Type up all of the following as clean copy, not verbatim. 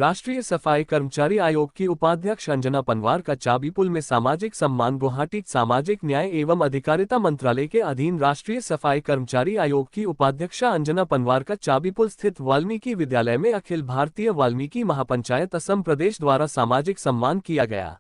राष्ट्रीय सफाई कर्मचारी आयोग की उपाध्यक्ष अंजना पनवार का चाबीपुल में सामाजिक सम्मान गुवाहाटी सामाजिक न्याय एवं अधिकारिता मंत्रालय के अधीन राष्ट्रीय सफाई कर्मचारी आयोग की उपाध्यक्षा अंजना पनवार का चाबीपुल स्थित वाल्मीकि विद्यालय में अखिल भारतीय वाल्मीकि महापंचायत असम प्रदेश द्वारा सामाजिक सम्मान किया गया।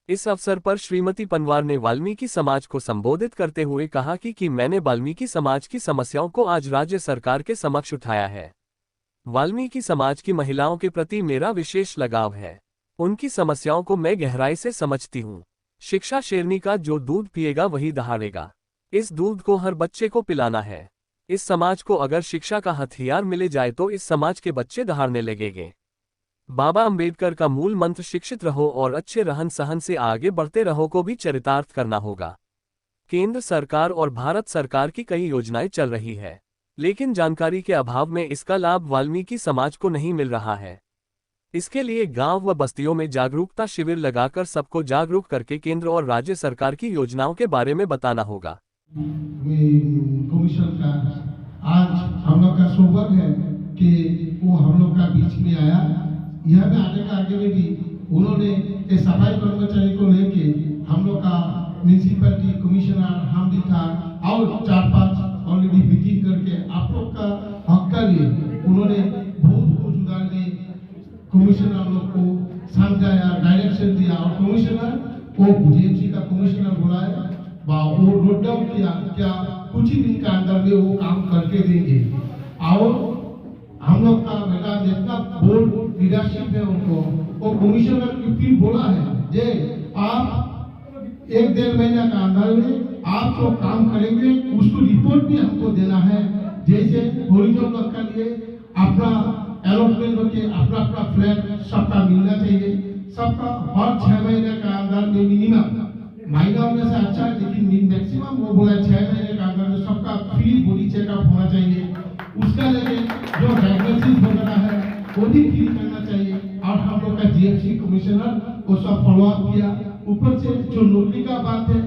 इस अवसर पर श्रीमती पनवार ने वाल्मीकि समाज को संबोधित करते हुए कहा कि मैंने वाल्मीकि समाज की समस्याओं को आज राज्य सरकार के समक्ष उठाया है। वाल्मीकि समाज की महिलाओं के प्रति मेरा विशेष लगाव है। उनकी समस्याओं को मैं गहराई से समझती हूँ। शिक्षा शेरनी का जो दूध पिएगा वही दहाड़ेगा। इस दूध को हर बच्चे को पिलाना है। इस समाज को अगर शिक्षा का हथियार मिले जाए तो इस समाज के बच्चे दहाड़ने लगेंगे। बाबा अंबेडकर का मूल मंत्र शिक्षित रहो और अच्छे रहन सहन से आगे बढ़ते रहो को भी चरितार्थ करना होगा। केंद्र सरकार और भारत सरकार की कई योजनाएं चल रही है, लेकिन जानकारी के अभाव में इसका लाभ वाल्मीकि समाज को नहीं मिल रहा है। इसके लिए गांव व बस्तियों में जागरूकता शिविर लगाकर सबको जागरूक करके केंद्र और राज्य सरकार की योजनाओं के बारे में बताना होगा। कमीशन का आज हम लोग का सौभाग्य है कि वो हम लोग का बीच में आया। यह भी आने का आगे में भी उन्होंने एक सफाई कर्मचारी को लेके हम लोग का म्यूनिसिपैलिटी कमिश्नर हम भी था और 4-5 ऑलरेडी मीटिंग करके आप लोग का हक का लिए उन्होंने बहुत कुछ उदाहरण कमिश्नर हम लोग को समझाया, डायरेक्शन दिया और कमिश्नर को जीएमसी का कमिश्नर बुलाया, वो नोट डाउन किया क्या कुछ ही दिन के अंदर में वो काम करके देंगे। और हम लोग का बेटा जितना बोर्ड लीडरशिप है उनको वो कमिश्नर की फिर बोला है जे आप 1-1.5 महीना का अंदर में आप जो काम करेंगे उसको रिपोर्ट भी हमको देना है। जैसे हॉरिजॉन्टल वर्क के लिए अपना अलॉटमेंट होके अपना फ्लैट सबका मिलना चाहिए। सबका हर 6 महीने का अंदर में मिनिमम महीना में से अच्छा है, लेकिन मैक्सिमम वो बोला 6 महीने का अंदर में सबका फ्री बॉडी चेकअप होना चाहिए। उसका लेके जो डायग्नोसिस वगैरह है वो भी फ्री करना चाहिए। और हम लोग का जीएमसी कमिश्नर वो सब फॉलोअप किया। ऊपर से जो नौकरी का बात है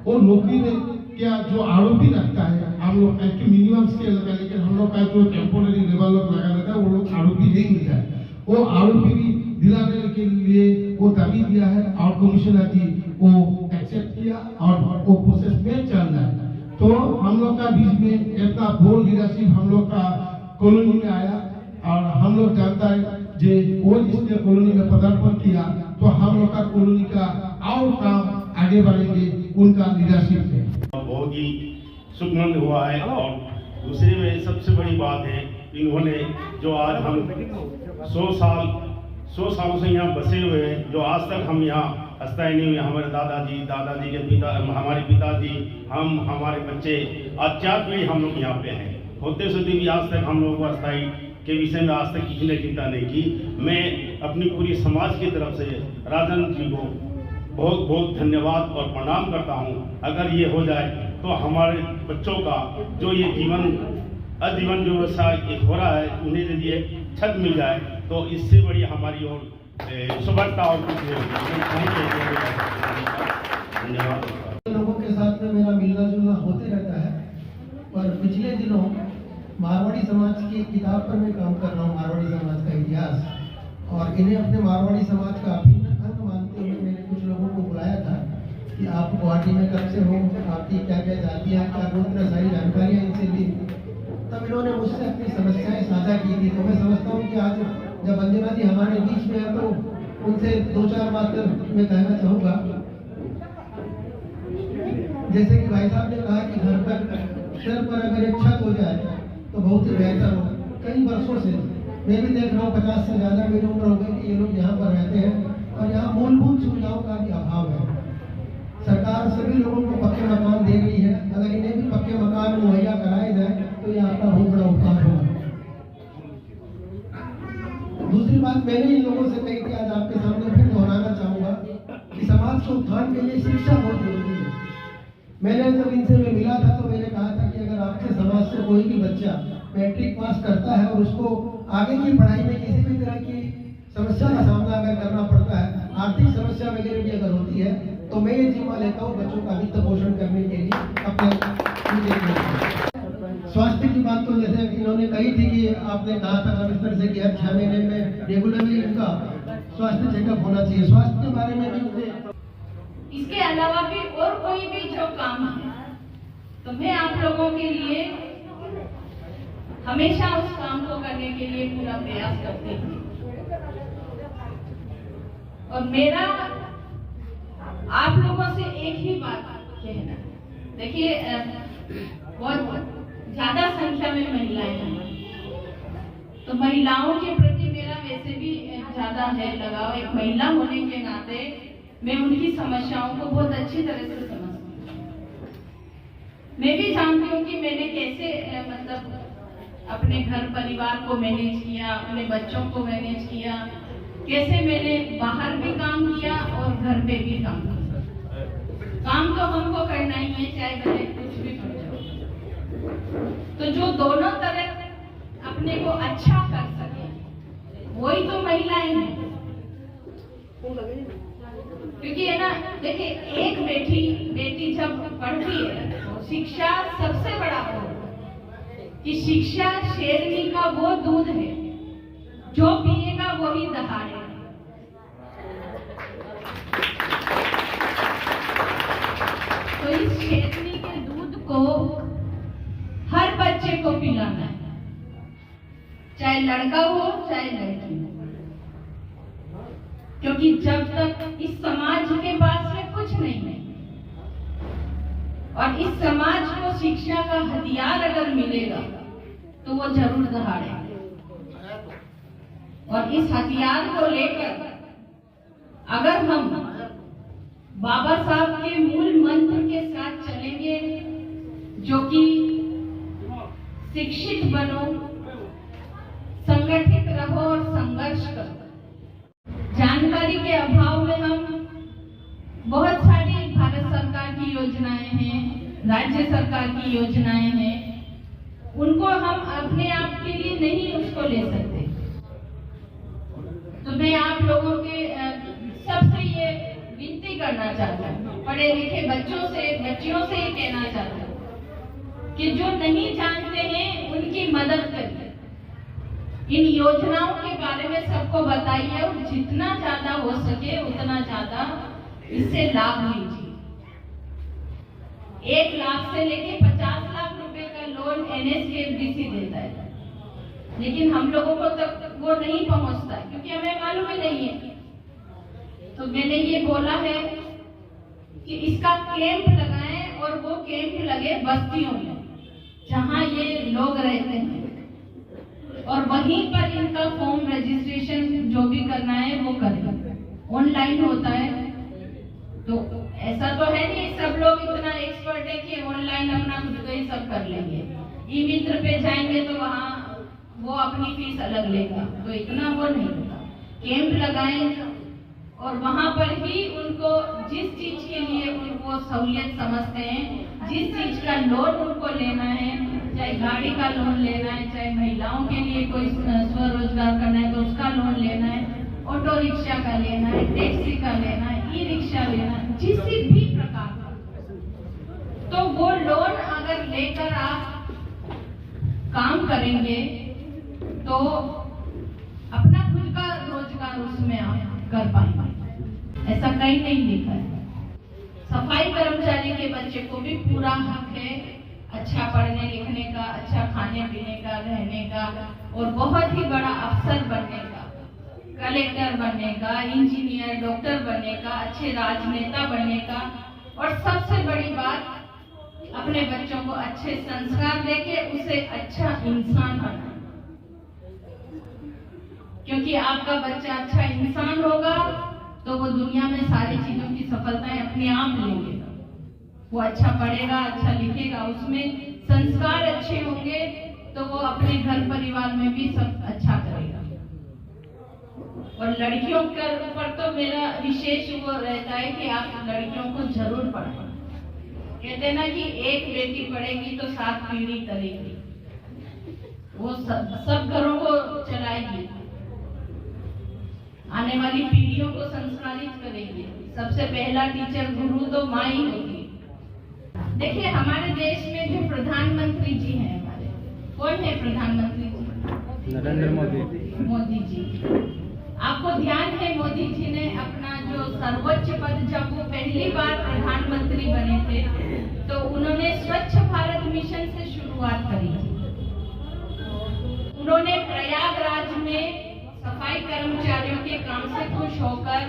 वो नौकरी में क्या जो आरोपी रखता है हम लोग का मिनिमम स्केल का, लेकिन हम लोग का जो टेम्पोररी लेवल लगा रहता है वो लोग आरोपी नहीं मिलता है। वो आरोपी भी दिलाने के लिए वो दावी दिया है और कमिश्नर जी वो एक्सेप्ट किया और वो प्रोसेस में चल रहा है। तो हम लोग का बीच में इतना बोल लीडरशिप हम लोग का कॉलोनी में आया और हम लोग जानता है जे वो जिसने कॉलोनी में पदार्पण किया तो हम लोग का कॉलोनी का और काम आगे बढ़ेंगे उनका लीडरशिप है। बहुत ही सुखमंद हुआ है। और दूसरी में सबसे बड़ी बात है इन्होंने जो आज हम 100 सालों से यहाँ बसे हुए हैं, जो आज तक हम यहाँ अस्थायी नहीं हुए। हमारे दादाजी के पिता, हमारे पिताजी, हम हमारे बच्चे आज 4 पीढ़ी हम लोग यहाँ पे हैं। होते सोते भी आज तक हम लोगों को अस्थायी के विषय में आज तक किसी ने चिंता नहीं की। मैं अपनी पूरी समाज की तरफ से राजन जी को बहुत बहुत धन्यवाद और प्रणाम करता हूं। अगर ये हो जाए तो हमारे बच्चों का जो ये आजीवन जो एक हो रहा है उन्हें यदि एक छत मिल जाए तो इससे बड़ी हमारी और सुभरता और कुछ धन्यवाद। लोगों के साथ में मेरा मिलना जुलना होते रहता है, पर पिछले दिनों मारवाड़ी समाज की किताब पर मैं काम कर रहा हूँ, मारवाड़ी समाज का इतिहास, और इन्हें अपने मारवाड़ी समाज का अभिन्न अंग मानते हुए मैंने कुछ लोगों को बुलाया था कि आप गुवाहाटी में कब से हो, आपकी क्या क्या जातियाँ क्या गोत्र सारी जानकारियाँ इनसे ली। तब इन्होंने मुझसे अपनी समस्याएं साझा की थी। तो मैं समझता हूँ कि आज जब अंजना जी हमारे बीच में है तो उनसे 2-4 बात मैं कहना चाहूँगा। जैसे कि भाई साहब ने कहा कि घर पर सिर पर अगर एक छत हो जाए तो बहुत ही बेहतर हो। कई वर्षों से मैं भी देख रहा हूँ, 50 से ज़्यादा मेरी उम्र हो गई कि ये लोग यहाँ पर रहते हैं और यहाँ मूलभूत सुविधाओं का भी अभाव है। सरकार सभी लोगों को पक्के मकान दे रही है, अगर इन्हें भी पक्के मकान मुहैया कराए जाए तो ये आपका बहुत बड़ा उपकार होगा। दूसरी बात मैंने इन लोगों से कही थी, आज आपके सामने फिर दोहराना चाहूँगा कि समाज के उत्थान के लिए शिक्षा बहुत जरूरी है। मैंने जब इनसे मैं मिला था तो मैंने कहा था कि अगर आपके समाज से कोई भी बच्चा मैट्रिक पास करता है और उसको आगे की पढ़ाई में किसी भी तरह की समस्या का सामना अगर करना पड़ता है, आर्थिक समस्या वगैरह भी अगर होती है, तो मैं ये जिम्मा लेता हूँ बच्चों का वित्त पोषण करने के लिए अपने स्वास्थ्य की वाली बात तो जैसे इन्होंने कही थी कि आपने कहा था कमिश्नर से कि हर 6 महीने में रेगुलरली इनका स्वास्थ्य चेकअप होना चाहिए। स्वास्थ्य के बारे में भी उन्हें इसके अलावा भी और कोई भी जो काम है तो मैं आप लोगों के लिए हमेशा उस काम को करने के लिए पूरा प्रयास करती हूँ। और मेरा आप लोगों से एक ही बात कहना है, देखिए बहुत ज्यादा संख्या में महिलाएं हैं, तो महिलाओं के प्रति मेरा वैसे भी ज्यादा है लगाव। एक महिला होने के नाते मैं उनकी समस्याओं को बहुत अच्छी तरह से समझती हूँ। मैं भी जानती हूँ कि मैंने कैसे मतलब अपने घर परिवार को मैनेज किया, अपने बच्चों को मैनेज किया, कैसे मैंने बाहर भी काम किया और घर पे भी काम किया। काम तो हमको करना ही है, चाहे भले कुछ भी कर जाओ। तो जो दोनों तरफ अपने को अच्छा कर सके वही तो महिलाएं हैं। क्योंकि है ना, देखिए एक बेटी जब पढ़ती है तो शिक्षा सबसे बड़ा है कि शिक्षा शेरनी का वो दूध है जो पिएगा वही दहाड़ेगा। तो इस शेरनी के दूध को हर बच्चे को पिलाना है, चाहे लड़का हो चाहे लड़की हो। क्योंकि जब तक इस समाज के पास में कुछ नहीं है और इस समाज को शिक्षा का हथियार अगर मिलेगा तो वो जरूर दहाड़ेगा। और इस हथियार को लेकर अगर हम बाबा साहब के मूल मंत्र के साथ चलेंगे, जो कि शिक्षित बनो, संगठित रहो और संघर्ष करो। जानकारी के अभाव में हम बहुत सारी भारत सरकार की योजनाएं हैं, राज्य सरकार की योजनाएं हैं, उनको हम अपने आप के लिए नहीं उसको ले सकते। तो मैं आप लोगों के सबसे ये विनती करना चाहता हूँ, पढ़े लिखे बच्चों से ये कहना चाहता हूँ कि जो नहीं जानते हैं उनकी मदद करिए। इन योजनाओं के बारे में सबको बताइए और जितना ज्यादा हो सके उतना ज्यादा इससे लाभ लीजिए। 1 लाख से लेके 50 लाख रुपए का लोन NSDFDC देता है, लेकिन हम लोगों को तक वो नहीं पहुंचता है क्योंकि हमें मालूम ही नहीं है। तो मैंने ये बोला है कि इसका कैंप लगाएं और वो कैंप लगे बस्तियों में जहां ये लोग रहते हैं और वहीं पर इनका फॉर्म रजिस्ट्रेशन जो भी करना है वो करें। ऑनलाइन होता है, तो ऐसा तो है नहीं सब लोग इतना एक्सपर्ट है कि ऑनलाइन अपना खुद को ही सब कर लेंगे। ई मित्र पे जाएंगे तो वहाँ वो अपनी फीस अलग लेगा, तो इतना वो नहीं होता। कैंप लगाएं और वहां पर ही उनको जिस चीज के लिए उनको सहूलियत समझते हैं, जिस चीज का लोन उनको लेना है, चाहे गाड़ी का लोन लेना है, चाहे महिलाओं के लिए कोई स्वरोजगार करना है तो उसका लोन लेना है, ऑटो रिक्शा का लेना है, टैक्सी का लेना है, ई रिक्शा लेना है, किसी भी प्रकार का, तो वो लोन अगर लेकर आप काम करेंगे तो अपना खुद का रोजगार उसमें आप कर पाएंगे। ऐसा कहीं नहीं लिखा है। सफाई कर्मचारी के बच्चे को भी पूरा हक है अच्छा पढ़ने लिखने का, अच्छा खाने पीने का, रहने का और बहुत ही बड़ा अफसर बनने का, कलेक्टर बनने का, इंजीनियर, डॉक्टर बनने का, अच्छे राजनेता बनने का और सबसे बड़ी बात अपने बच्चों को अच्छे संस्कार देके उसे अच्छा इंसान बनाना। क्योंकि आपका बच्चा अच्छा इंसान होगा तो वो दुनिया में सारी चीजों की सफलताएं अपने आप लेगा। वो अच्छा पढ़ेगा, अच्छा लिखेगा, उसमें संस्कार अच्छे होंगे तो वो अपने घर परिवार में भी सब अच्छा करेगा। और लड़कियों के ऊपर तो मेरा विशेष वो रहता है कि आप लड़कियों को जरूर पढ़ाएं। कहते ना कि एक बेटी पढ़ेगी तो 7 पीढ़ी करेगी, वो सब घरों को चलाएगी, आने वाली पीढ़ियों को संस्कारित करेंगे। सबसे पहला टीचर गुरु तो माँ ही होगी। देखिए हमारे देश में जो प्रधानमंत्री जी हैं हमारे, कौन है प्रधानमंत्री जी? नरेंद्र मोदी जी। आपको ध्यान है मोदी जी ने अपना जो सर्वोच्च पद, जब वो पहली बार प्रधानमंत्री बने थे तो उन्होंने स्वच्छ भारत मिशन से शुरुआत करी थी। उन्होंने प्रयागराज में सफाई कर्मचारियों के काम से खुश होकर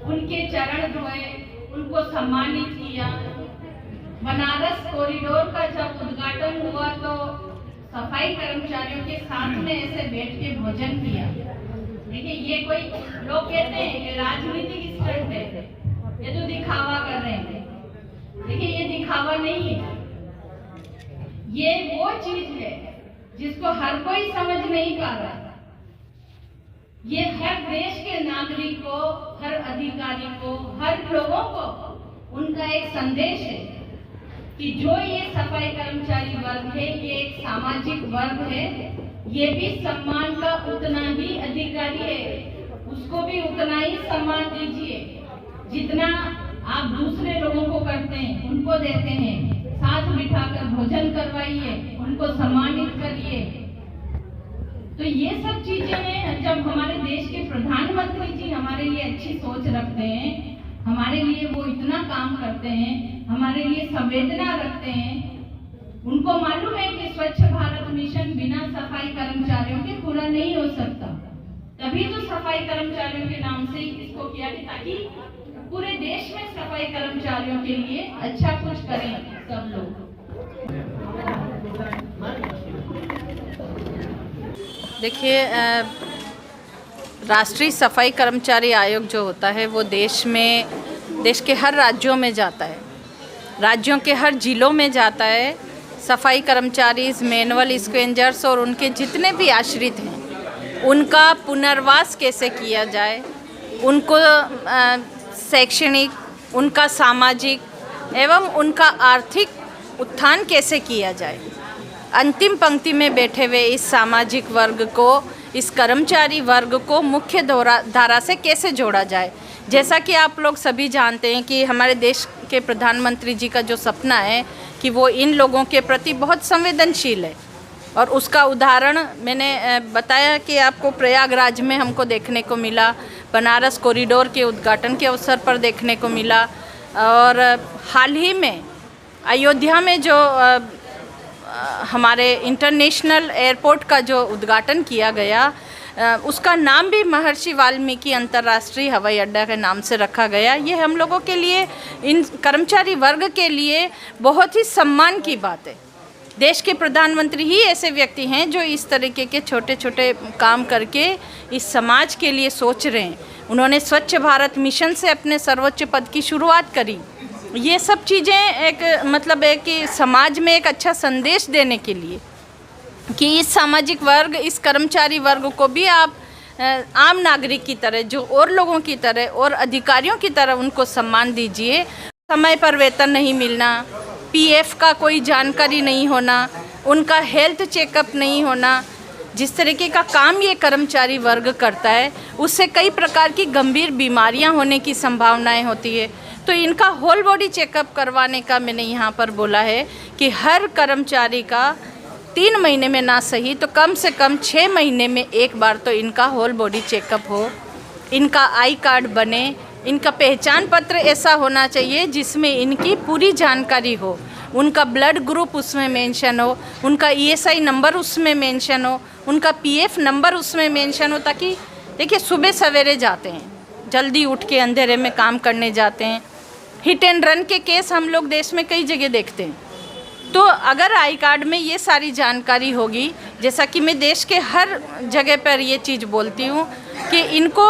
उनके चरण धोए, उनको सम्मानित किया। बनारस कॉरिडोर का जब उद्घाटन हुआ तो सफाई कर्मचारियों के साथ में ऐसे बैठ के भोजन किया। देखिए, ये कोई लोग कहते हैं कि राजनीतिक स्टंट है, ये तो दिखावा कर रहे हैं। देखिए, ये दिखावा नहीं है, ये वो चीज है जिसको हर कोई समझ नहीं पा रहा। ये हर देश के नागरिक को, हर अधिकारी को, हर लोगों को उनका एक संदेश है कि जो ये सफाई कर्मचारी वर्ग है, ये एक सामाजिक वर्ग है, ये भी सम्मान का उतना ही अधिकारी है, उसको भी उतना ही सम्मान दीजिए जितना आप दूसरे लोगों को करते हैं, उनको देते हैं। साथ बिठाकर भोजन करवाइए, उनको सम्मानित करिए। तो ये सब चीजें हैं। जब हमारे देश के प्रधानमंत्री जी हमारे लिए अच्छी सोच रखते हैं, हमारे लिए वो इतना काम करते हैं, हमारे लिए संवेदना रखते हैं, उनको मालूम है कि स्वच्छ भारत मिशन बिना सफाई कर्मचारियों के पूरा नहीं हो सकता। तभी तो सफाई कर्मचारियों के नाम से इसको किया कि ताकि पूरे देश में सफाई कर्मचारियों के लिए अच्छा कुछ करें सब लोग। देखिए, राष्ट्रीय सफाई कर्मचारी आयोग जो होता है वो देश के हर राज्यों में जाता है, राज्यों के हर जिलों में जाता है। सफाई कर्मचारी, मैनुअल स्क्वेंजर्स और उनके जितने भी आश्रित हैं, उनका पुनर्वास कैसे किया जाए, उनको शैक्षणिक, उनका सामाजिक एवं उनका आर्थिक उत्थान कैसे किया जाए। अंतिम पंक्ति में बैठे हुए इस सामाजिक वर्ग को, इस कर्मचारी वर्ग को मुख्य धारा से कैसे जोड़ा जाए। जैसा कि आप लोग सभी जानते हैं कि हमारे देश के प्रधानमंत्री जी का जो सपना है कि वो इन लोगों के प्रति बहुत संवेदनशील है, और उसका उदाहरण मैंने बताया कि आपको प्रयागराज में हमको देखने को मिला, बनारस कॉरिडोर के उद्घाटन के अवसर पर देखने को मिला, और हाल ही में अयोध्या में जो हमारे इंटरनेशनल एयरपोर्ट का जो उद्घाटन किया गया, उसका नाम भी महर्षि वाल्मीकि अंतर्राष्ट्रीय हवाई अड्डा के नाम से रखा गया। ये हम लोगों के लिए, इन कर्मचारी वर्ग के लिए बहुत ही सम्मान की बात है। देश के प्रधानमंत्री ही ऐसे व्यक्ति हैं जो इस तरीके के छोटे छोटे काम करके इस समाज के लिए सोच रहे हैं। उन्होंने स्वच्छ भारत मिशन से अपने सर्वोच्च पद की शुरुआत करी। ये सब चीज़ें एक मतलब है कि समाज में एक अच्छा संदेश देने के लिए कि इस सामाजिक वर्ग, इस कर्मचारी वर्ग को भी आप आम नागरिक की तरह, जो और लोगों की तरह और अधिकारियों की तरह उनको सम्मान दीजिए। समय पर वेतन नहीं मिलना, पीएफ का कोई जानकारी नहीं होना, उनका हेल्थ चेकअप नहीं होना, जिस तरीके का काम ये कर्मचारी वर्ग करता है उससे कई प्रकार की गंभीर बीमारियां होने की संभावनाएं होती है। तो इनका होल बॉडी चेकअप करवाने का मैंने यहाँ पर बोला है कि हर कर्मचारी का 3 महीने में ना सही तो कम से कम 6 महीने में एक बार तो इनका होल बॉडी चेकअप हो, इनका आई कार्ड बने, इनका पहचान पत्र ऐसा होना चाहिए जिसमें इनकी पूरी जानकारी हो, उनका ब्लड ग्रुप उसमें मेंशन हो, उनका ईएसआई नंबर उसमें मेंशन हो, उनका पीएफ नंबर उसमें मेंशन हो। ताकि देखिए, सुबह सवेरे जाते हैं, जल्दी उठ के अंधेरे में काम करने जाते हैं, हिट एंड रन के केस हम लोग देश में कई जगह देखते हैं। तो अगर आई कार्ड में ये सारी जानकारी होगी, जैसा कि मैं देश के हर जगह पर ये चीज़ बोलती हूँ कि इनको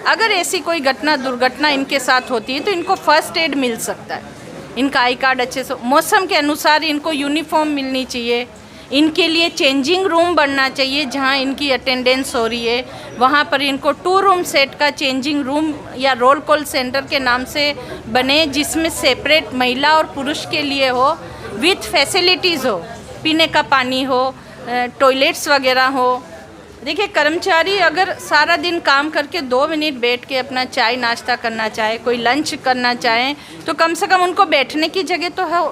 अगर ऐसी कोई दुर्घटना इनके साथ होती है तो इनको फर्स्ट एड मिल सकता है। इनका आई कार्ड अच्छे से, मौसम के अनुसार इनको यूनिफॉर्म मिलनी चाहिए, इनके लिए चेंजिंग रूम बनना चाहिए जहाँ इनकी अटेंडेंस हो रही है, वहाँ पर इनको 2 रूम सेट का चेंजिंग रूम या रोल कॉल सेंटर के नाम से बने, जिसमें सेपरेट महिला और पुरुष के लिए हो, विथ फैसिलिटीज़ हो, पीने का पानी हो, टॉयलेट्स वगैरह हो। देखिए, कर्मचारी अगर सारा दिन काम करके 2 मिनट बैठ के अपना चाय नाश्ता करना चाहे, कोई लंच करना चाहे, तो कम से कम उनको बैठने की जगह तो है।